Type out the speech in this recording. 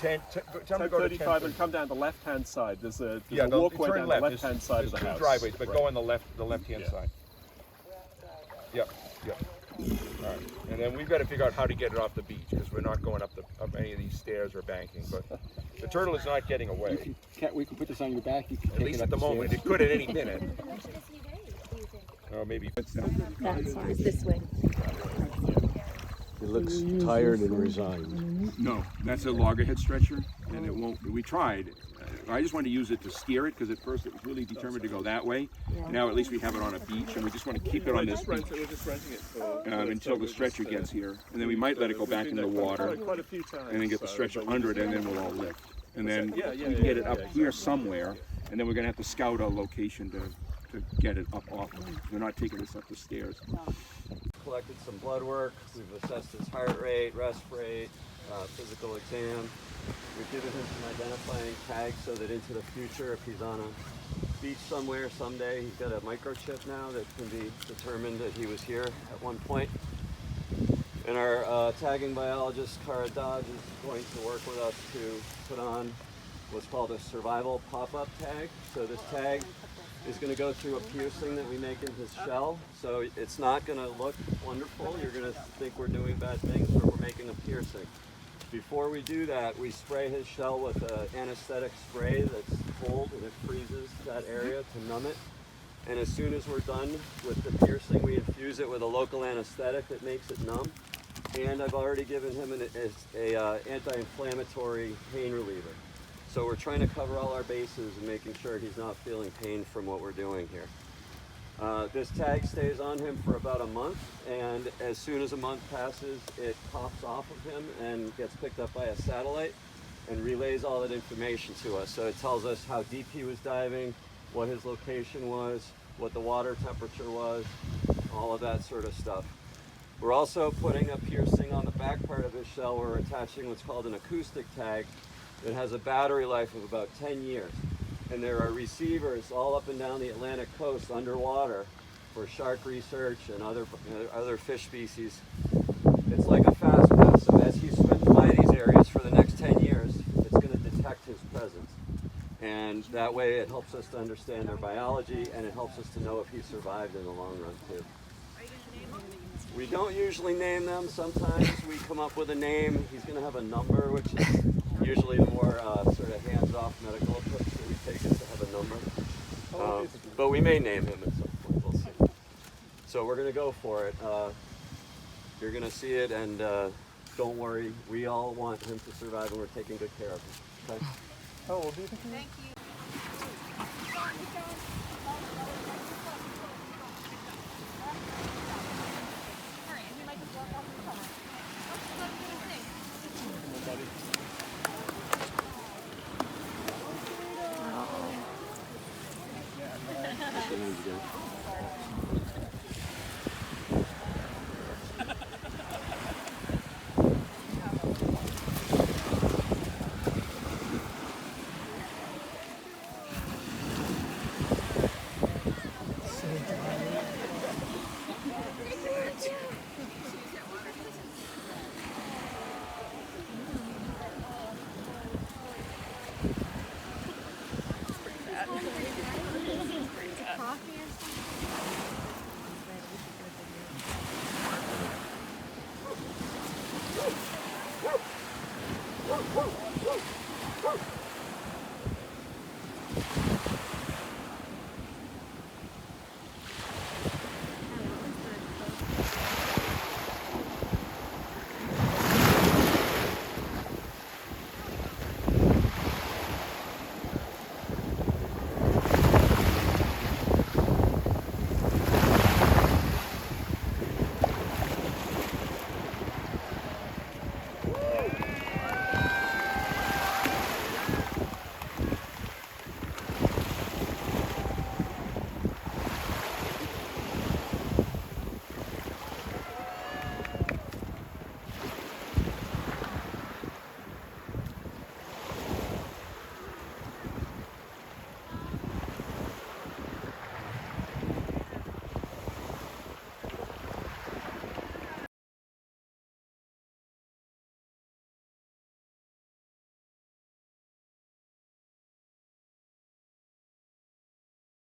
tell them to go to 10:35 and come down the left-hand side. There's a yeah, walkway turn down left. the left-hand side of the There's house. two driveways, but right. go on the left-hand side. Yep, yep. All right, and then we've got to figure out how to get it off the beach because we're not going up any of these stairs or banking. But the turtle is not getting away. We can put this on your back. You can At take least it at the moment. It could at any minute. Oh, maybe. That side is this way. It looks tired and resigned. No, that's a loggerhead stretcher, and it won't. We tried. I just wanted to use it to steer it because at first it was really determined to go that way. Yeah. Now at least we have it on a beach, and we just want to keep it on this beach We're just renting it for, until the stretcher gets here, and then we might let it go back in the water, quite a few times, and then get the stretcher under it, and then we'll all lift, and then Yeah, we can get it up here somewhere, and then we're gonna have to scout a location to get it up off. We're not taking this up the stairs. Collected some blood work. We've assessed his heart rate, rest rate, physical exam. We've given him some identifying tags so that into the future, if he's on a beach somewhere someday, he's got a microchip now that can be determined that he was here at one point. And our tagging biologist, Cara Dodge, is going to work with us to put on what's called a survival pop-up tag. So this tag is going to go through a piercing that we make in his shell. So it's not going to look wonderful. You're going to think we're doing bad things, but we're making a piercing. Before we do that, we spray his shell with an anesthetic spray that's cold and it freezes that area to numb it. And as soon as we're done with the piercing, we infuse it with a local anesthetic that makes it numb. And I've already given him an anti-inflammatory pain reliever. So we're trying to cover all our bases and making sure he's not feeling pain from what we're doing here. This tag stays on him for about a month, and as soon as a month passes, it pops off of him and gets picked up by a satellite and relays all that information to us. So it tells us how deep he was diving, what his location was, what the water temperature was, all of that sort of stuff. We're also putting a piercing on the back part of his shell. We're attaching what's called an acoustic tag. It has a battery life of about 10 years. And there are receivers all up and down the Atlantic coast underwater for shark research and other fish species. It's like a fast pass. So as he swims by these areas for the next 10 years, it's going to detect his presence. And that way it helps us to understand their biology, and it helps us to know if he survived in the long run too. We don't usually name them. Sometimes we come up with a name. He's going to have a number, which is usually the more sort of hands-off medical approach that we take is to have a number. But we may name him at some point. We'll see. So we're going to go for it. You're going to see it, and don't worry. We all want him to survive, and we're taking good care of him. Okay? How old do you think he is? Thank you. Woo!